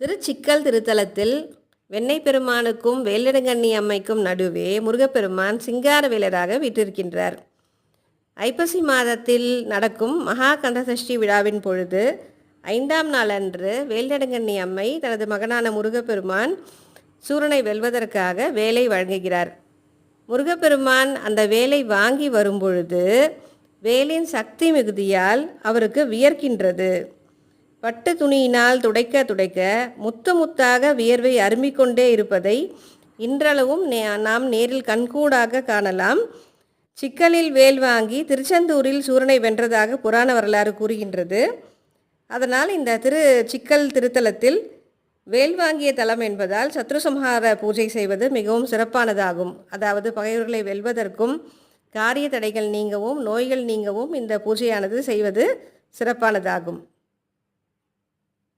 திருச்சிக்கல் திருத்தலத்தில் வெண்ணெய் பெருமானுக்கும் வேல்நெடுங்கண்ணி அம்மைக்கும் நடுவே முருகப்பெருமான் சிங்கார வேலராக வீற்றிருக்கின்றார். ஐப்பசி மாதத்தில் நடக்கும் மகா கந்தசஷ்டி விழாவின் பொழுது 5ஆம் நாள் அன்று வேல்நெடுங்கண்ணி அம்மை தனது மகனான முருகப்பெருமான் சூரனை வெல்வதற்காக வேலை வழங்குகிறார். முருகப்பெருமான் அந்த வேலை வாங்கி வரும்பொழுது வேலின் சக்தி மிகுதியால் அவருக்கு வியர்க்கின்றது. பட்டு துணியினால் துடைக்க துடைக்க முத்து முத்தாக வியர்வை அரும்பிக்கொண்டே இருப்பதை இன்றளவும் நாம் நேரில் கண்கூடாக காணலாம். சிக்கலில் வேல் வாங்கி திருச்செந்தூரில் சூரனை வென்றதாக புராண வரலாறு கூறுகின்றது. அதனால் இந்த சிக்கல் திருத்தலத்தில் வேல் வாங்கிய தலம் என்பதால் சத்ருசம்ஹார பூஜை செய்வது மிகவும் சிறப்பானதாகும். அதாவது பகைவர்களை வெல்வதற்கும் காரிய தடைகள் நீங்கவும் நோய்கள் நீங்கவும் இந்த பூஜையானது செய்வது சிறப்பானதாகும்.